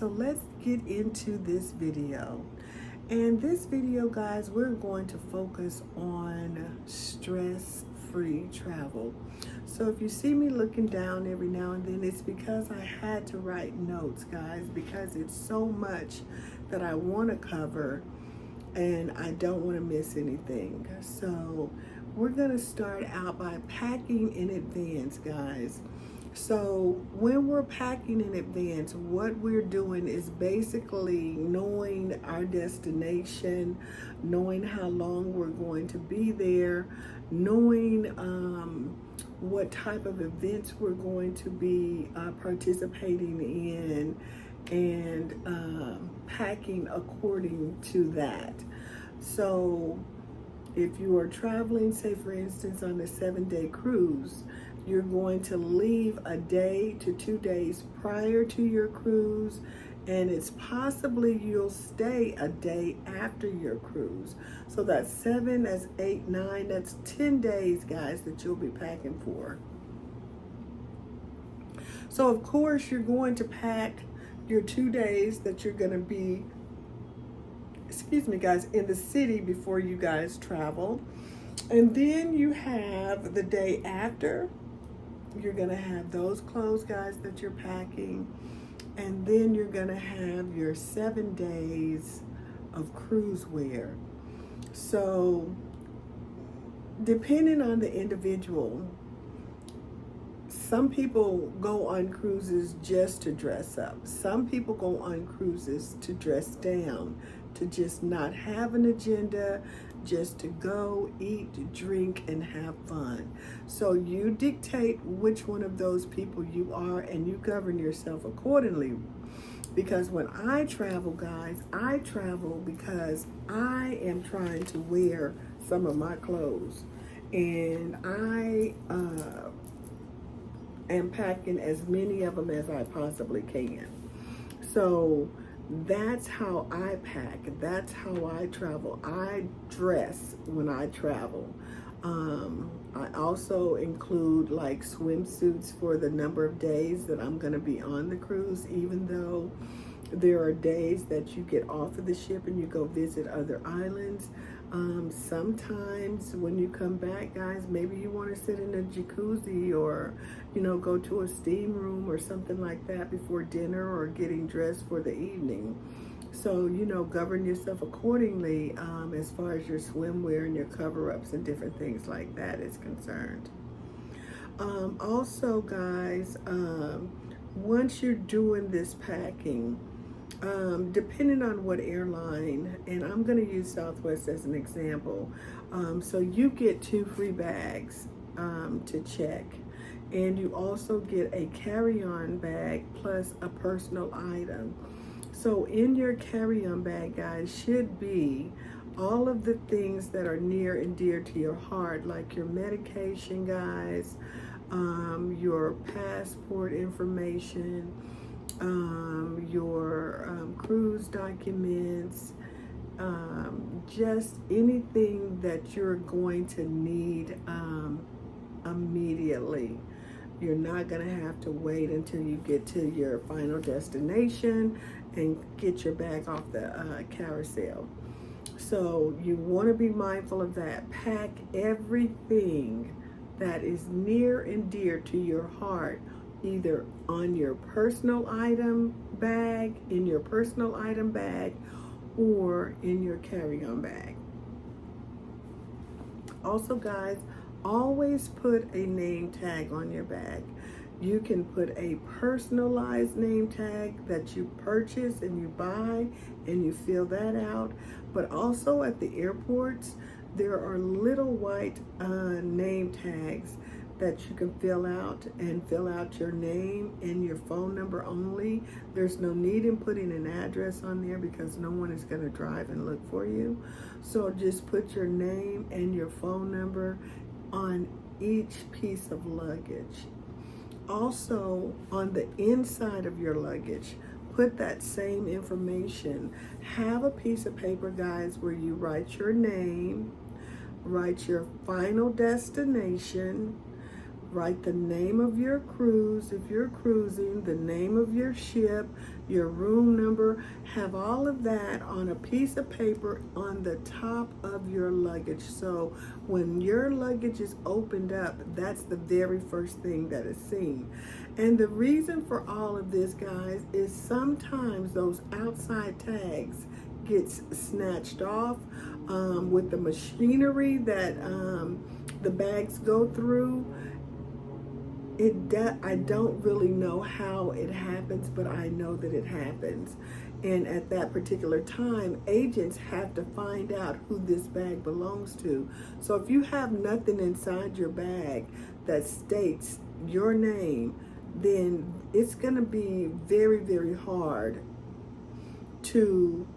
so let's get into this video. And this video, guys, we're going to focus on stress-free travel. So if you see me looking down every now and then, it's because I had to write notes, guys, because it's so much that I want to cover and I don't want to miss anything. So we're going to start out by packing in advance, guys. So when we're packing in advance, what we're doing is basically knowing our destination, knowing how long we're going to be there, knowing what type of events we're going to be participating in, and packing according to that. So if you are traveling, say for instance, on a 7-day cruise, you're going to leave a day to 2 days prior to your cruise, and it's possibly you'll stay a day after your cruise. So that's 7, that's 8, 9, that's 10 days, guys, that you'll be packing for. So of course you're going to pack your 2 days that you're going to be, excuse me, guys, in the city before you guys travel. And then you have the day after. You're going to have those clothes, guys, that you're packing. And then you're going to have your 7 days of cruise wear. So depending on the individual, some people go on cruises just to dress up. Some people go on cruises to dress down, to just not have an agenda, just to go, eat, drink, and have fun. So you dictate which one of those people you are, and you govern yourself accordingly. Because when I travel, guys, I travel because I am trying to wear some of my clothes. And I am packing as many of them as I possibly can. So that's how I pack. That's how I travel. I dress when I travel. I also include like swimsuits for the number of days that I'm going to be on the cruise, even though there are days that you get off of the ship and you go visit other islands. Sometimes when you come back, guys, maybe you want to sit in a jacuzzi or, go to a steam room or something like that before dinner or getting dressed for the evening. So, govern yourself accordingly as far as your swimwear and your cover-ups and different things like that is concerned. Also, guys, once you're doing this packing, depending on what airline, and I'm going to use Southwest as an example, so you get 2 free bags to check, and you also get a carry-on bag plus a personal item. So in your carry-on bag, guys, should be all of the things that are near and dear to your heart, like your medication, guys, your passport information, your cruise documents, just anything that you're going to need immediately. You're not going to have to wait until you get to your final destination and get your bag off the carousel. So you want to be mindful of that. Pack everything that is near and dear to your heart, either on your personal item bag, in your personal item bag, or in your carry-on bag. Also, guys, always put a name tag on your bag. You can put a personalized name tag that you purchase and you buy and you fill that out. But also at the airports, there are little white name tags that you can fill out your name and your phone number only. There's no need in putting an address on there because no one is going to drive and look for you. So just put your name and your phone number on each piece of luggage. Also, on the inside of your luggage, put that same information. Have a piece of paper, guys, where you write your name, write your final destination, Write the name of your cruise, if you're cruising, the name of your ship, your room number. Have all of that on a piece of paper on the top of your luggage. So when your luggage is opened up, that's the very first thing that is seen. And the reason for all of this, guys, is sometimes those outside tags gets snatched off with the machinery that the bags go through. I don't really know how it happens, but I know that it happens. And at that particular time, agents have to find out who this bag belongs to. So if you have nothing inside your bag that states your name, then it's going to be very, very hard to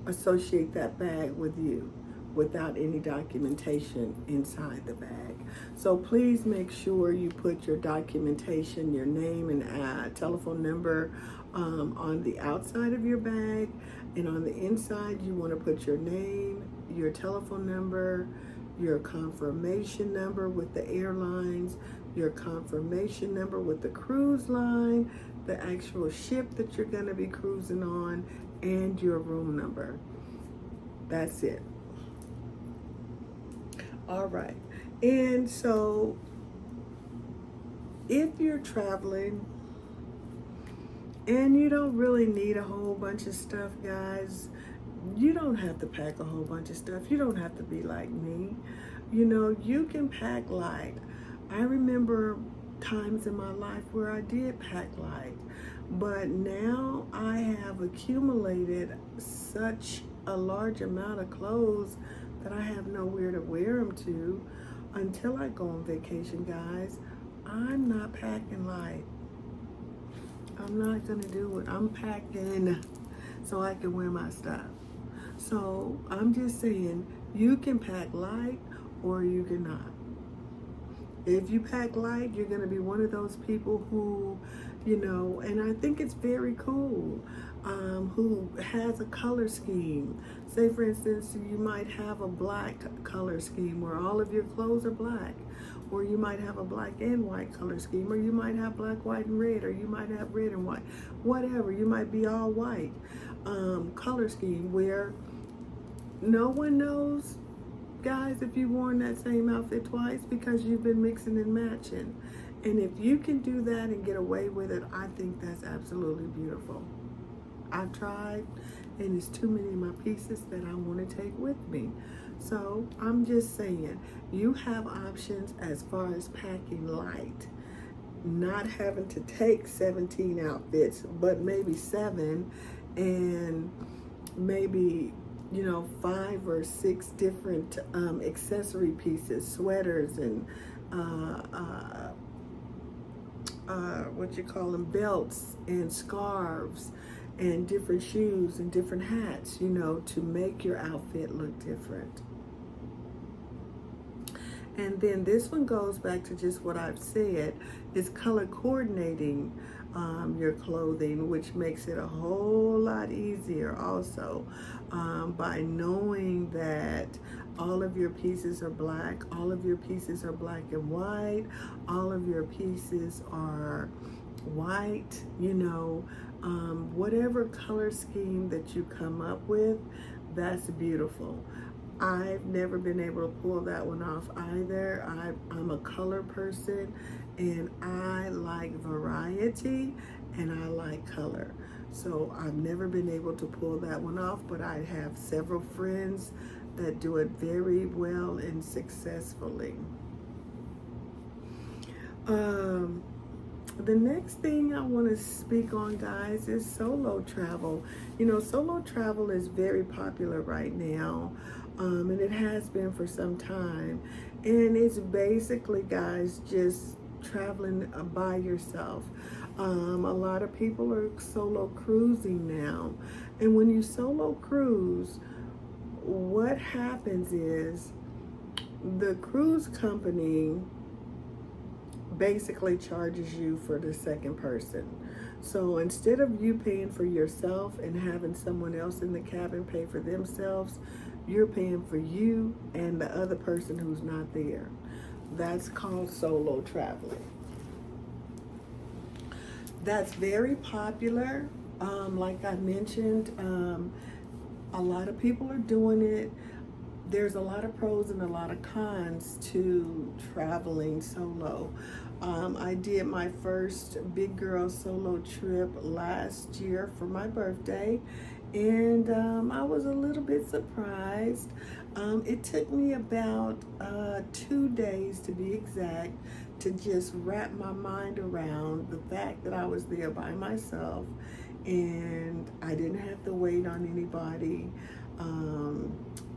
associate that bag with you without any documentation inside the bag. So please make sure you put your documentation, your name and telephone number on the outside of your bag, and on the inside you want to put your name, your telephone number, your confirmation number with the airlines, your confirmation number with the cruise line, the actual ship that you're going to be cruising on, and your room number. That's it. All right. And so if you're traveling and you don't really need a whole bunch of stuff, guys, you don't have to pack a whole bunch of stuff. You don't have to be like me. You know, you can pack light. I remember times in my life where I did pack light, but now I have accumulated such a large amount of clothes that I have nowhere to wear them to until I go on vacation, guys. I'm not packing light. I'm not going to do it. I'm packing so I can wear my stuff. So I'm just saying, you can pack light or you cannot. If you pack light, you're going to be one of those people who, you know, and I think it's very cool, who has a color scheme. Say, for instance, you might have a black color scheme where all of your clothes are black. Or you might have a black and white color scheme. Or you might have black, white, and red. Or you might have red and white. Whatever. You might be all white color scheme where no one knows, guys, if you've worn that same outfit twice because you've been mixing and matching. And if you can do that and get away with it, I think that's absolutely beautiful. I've tried, and it's too many of my pieces that I want to take with me. So I'm just saying, you have options as far as packing light, not having to take 17 outfits, but maybe 7, and maybe, you know, 5 or 6 different accessory pieces, sweaters and belts and scarves and different shoes and different hats, you know, to make your outfit look different. And then this one goes back to just what I've said, is color coordinating your clothing, which makes it a whole lot easier also, by knowing that all of your pieces are black, all of your pieces are black and white, all of your pieces are white, you know, whatever color scheme that you come up with, that's beautiful. I've never been able to pull that one off either. I'm a color person, and I like variety and I like color. So I've never been able to pull that one off, but I have several friends that do it very well and successfully. The next thing I want to speak on, guys, is solo travel. You know, solo travel is very popular right now, and it has been for some time. And it's basically, guys, just traveling by yourself. A lot of people are solo cruising now. And when you solo cruise, what happens is the cruise company basically charges you for the second person. So instead of you paying for yourself and having someone else in the cabin pay for themselves, you're paying for you and the other person who's not there. That's called solo traveling. That's very popular. Like I mentioned, a lot of people are doing it. There's a lot of pros and a lot of cons to traveling solo. I did my first big girl solo trip last year for my birthday, and I was a little bit surprised. It took me about 2 days to be exact to just wrap my mind around the fact that I was there by myself and I didn't have to wait on anybody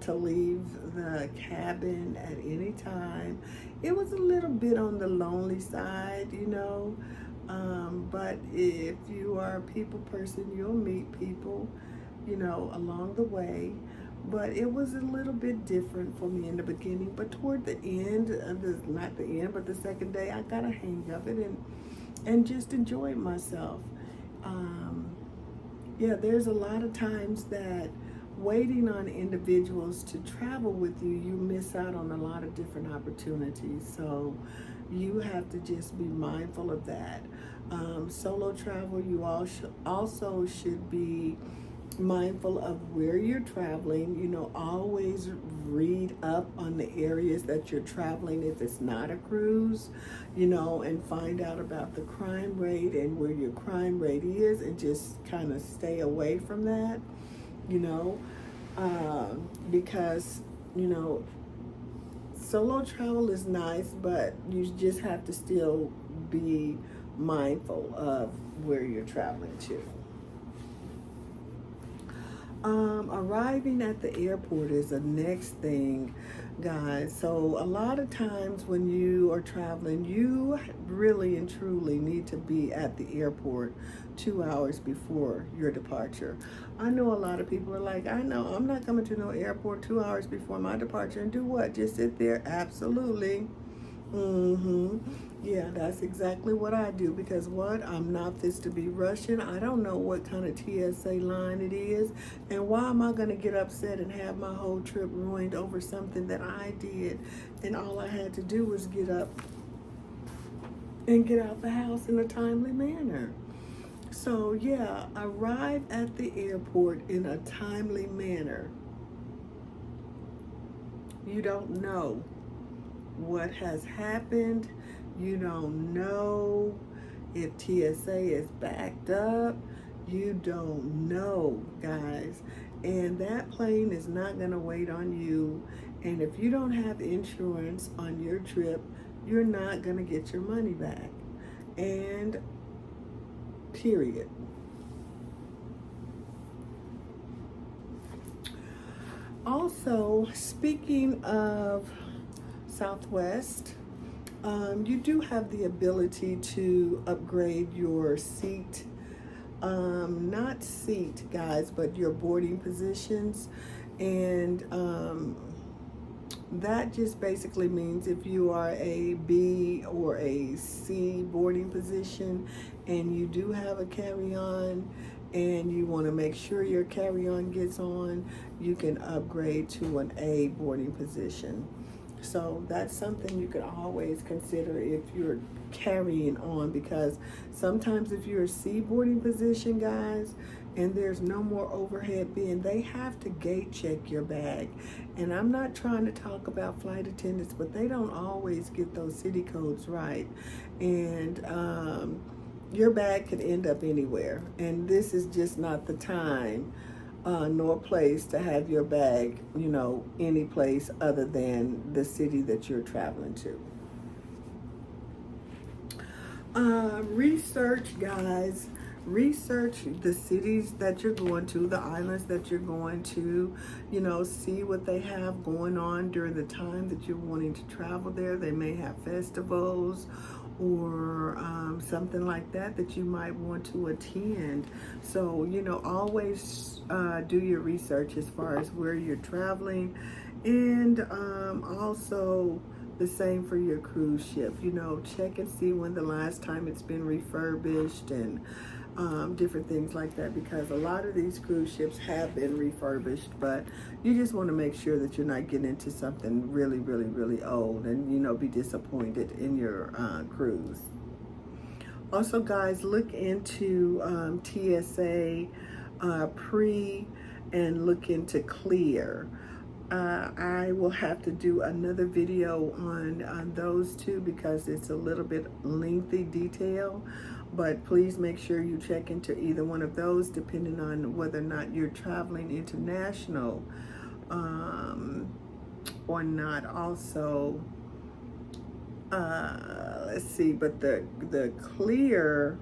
to leave the cabin at any time. It was a little bit on the lonely side, you know, but if you are a people person, you'll meet people, you know, along the way. But it was a little bit different for me in the beginning. But toward the end, not the end, but the second day, I got a hang of it and just enjoyed myself. Yeah, there's a lot of times that waiting on individuals to travel with you, you miss out on a lot of different opportunities. So you have to just be mindful of that. Solo travel, you also should be mindful of where you're traveling. You know, always read up on the areas that you're traveling if it's not a cruise, you know, and find out about the crime rate and where your crime rate is and just kind of stay away from that, you know, because, you know, solo travel is nice, but you just have to still be mindful of where you're traveling to. Arriving at the airport is the next thing, guys. So a lot of times when you are traveling, you really and truly need to be at the airport 2 hours before your departure. I know a lot of people are like, I know I'm not coming to no airport 2 hours before my departure and do what? Just sit there? Absolutely. Yeah, that's exactly what I do because what? I'm not this to be rushing. I don't know what kind of TSA line it is. And why am I going to get upset and have my whole trip ruined over something that I did? And all I had to do was get up and get out the house in a timely manner. So, yeah, arrive at the airport in a timely manner. You don't know what has happened. You don't know if TSA is backed up. You don't know, guys. And that plane is not going to wait on you. And if you don't have insurance on your trip, you're not going to get your money back. And period. Also, speaking of Southwest, you do have the ability to upgrade your seat, not seat, guys, but your boarding positions. And that just basically means if you are a B or a C boarding position and you do have a carry-on and you want to make sure your carry-on gets on, you can upgrade to an A boarding position. So that's something you could always consider if you're carrying on, because sometimes if you're a C boarding position, guys, and there's no more overhead bin, they have to gate check your bag. And I'm not trying to talk about flight attendants, but they don't always get those city codes right. And your bag could end up anywhere. And this is just not the time nor place to have your bag, you know, any place other than the city that you're traveling to. Research, guys. Research the cities that you're going to, the islands that you're going to, you know, see what they have going on during the time that you're wanting to travel there. They may have festivals or something like that that you might want to attend. So, you know, always do your research as far as where you're traveling, and also the same for your cruise ship. You know, check and see when the last time it's been refurbished, and different things like that, because a lot of these cruise ships have been refurbished, but you just want to make sure that you're not getting into something really, really, really old and, be disappointed in your cruise. Also, guys, look into TSA pre and look into clear. I will have to do another video on those two because it's a little bit lengthy detail, but please make sure you check into either one of those depending on whether or not you're traveling international or not. Also, let's see, but the clear,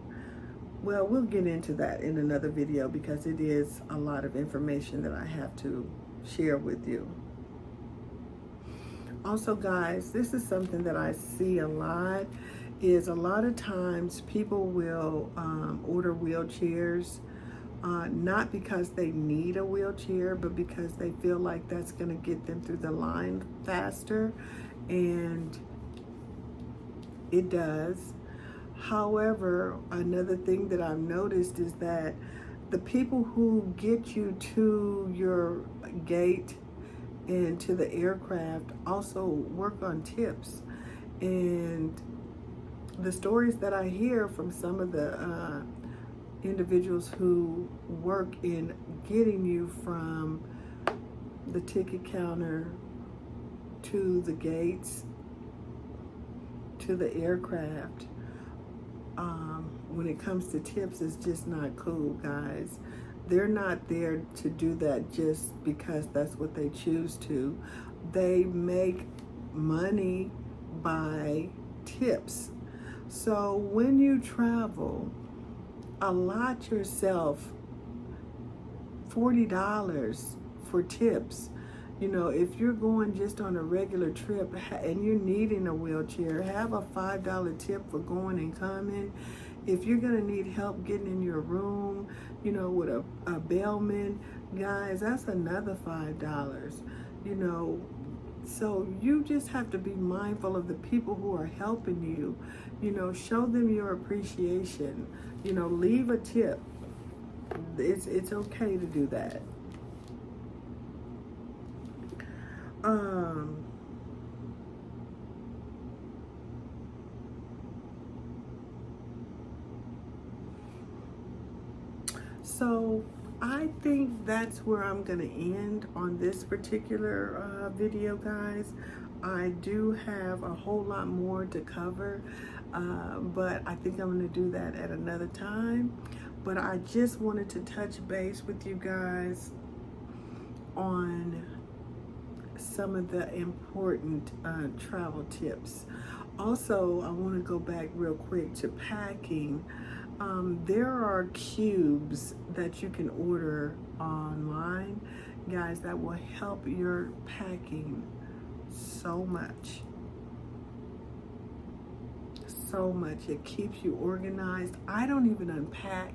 well, we'll get into that in another video because it is a lot of information that I have to share with you. Also, guys, this is something that I see a lot, is a lot of times people will order wheelchairs, not because they need a wheelchair, but because they feel like that's going to get them through the line faster, and it does. However, another thing that I've noticed is that the people who get you to your gate and to the aircraft also work on tips. And the stories that I hear from some of the individuals who work in getting you from the ticket counter to the gates to the aircraft, when it comes to tips, it's just not cool, guys. They're not there to do that just because that's what they choose to. They make money by tips. So when you travel, allot yourself $40 for tips. If you're going just on a regular trip and you're needing a wheelchair, have a $5 tip for going and coming. If you're gonna need help getting in your room, with a bellman, guys, that's another $5. So you just have to be mindful of the people who are helping you. Show them your appreciation. Leave a tip. It's okay to do that. So I think that's where I'm going to end on this particular video, guys. I do have a whole lot more to cover, but I think I'm going to do that at another time. But I just wanted to touch base with you guys on some of the important travel tips. Also, I want to go back real quick to packing. There are cubes that you can order online, guys, that will help your packing so much. So much. It keeps you organized. I don't even unpack.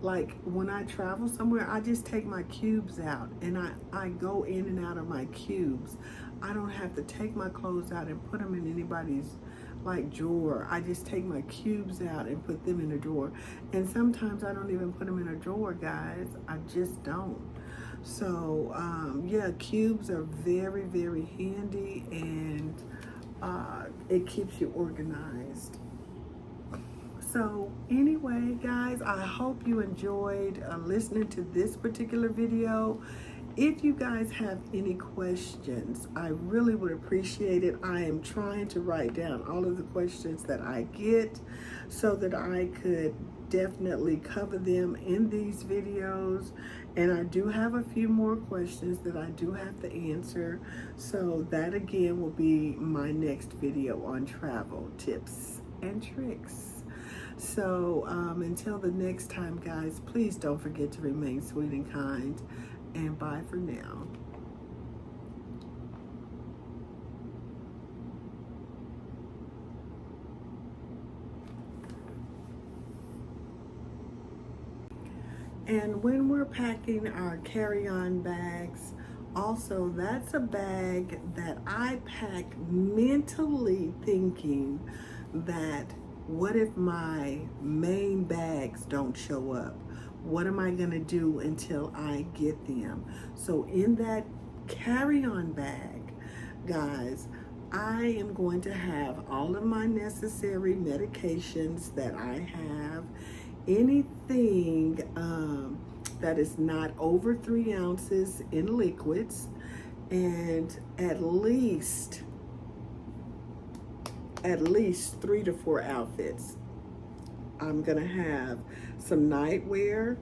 Like when I travel somewhere, I just take my cubes out and I go in and out of my cubes. I don't have to take my clothes out and put them in anybody's drawer. I just take my cubes out and put them in a drawer. And sometimes I don't even put them in a drawer, guys. I just don't. So yeah, cubes are very, very handy, and it keeps you organized. So anyway, guys, I hope you enjoyed listening to this particular video. If you guys have any questions, I really would appreciate it. I am trying to write down all of the questions that I get so that I could definitely cover them in these videos. And I do have a few more questions that I do have to answer. So that again will be my next video on travel tips and tricks. So until the next time, guys, please don't forget to remain sweet and kind. And bye for now. And when we're packing our carry-on bags, also that's a bag that I pack mentally thinking that What if my main bags don't show up? What am I going to do until I get them? So in that carry-on bag, guys, I am going to have all of my necessary medications that I have, anything that is not over 3 ounces in liquids, and at least 3 to 4 outfits. I'm gonna have some nightwear.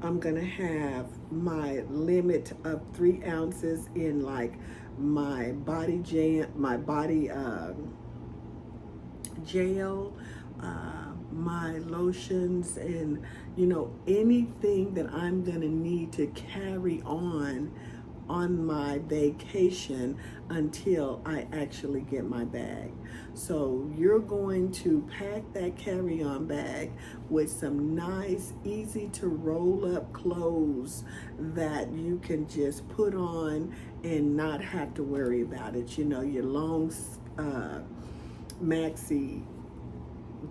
I'm gonna have my limit of 3 ounces in like my body gel, my lotions, and anything that I'm gonna need to carry on my vacation until I actually get my bag. So you're going to pack that carry-on bag with some nice, easy to roll up clothes that you can just put on and not have to worry about it. Your long maxi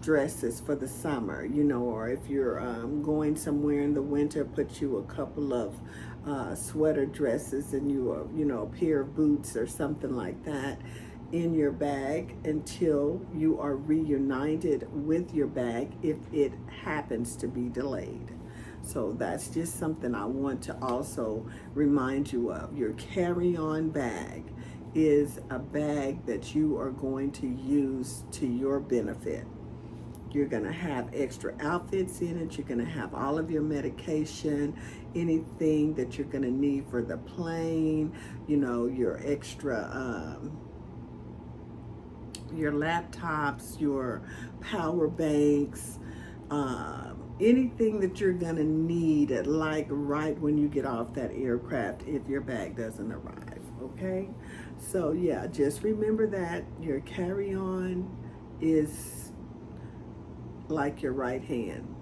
dresses for the summer, or if you're going somewhere in the winter, put you a couple of sweater dresses and a pair of boots or something like that in your bag until you are reunited with your bag if it happens to be delayed. So that's just something I want to also remind you of. Your carry-on bag is a bag that you are going to use to your benefit. You're going to have extra outfits in it. You're going to have all of your medication, anything that you're going to need for the plane, your extra, your laptops, your power banks, anything that you're going to need like right when you get off that aircraft if your bag doesn't arrive, okay? So yeah, just remember that your carry-on is like your right hand.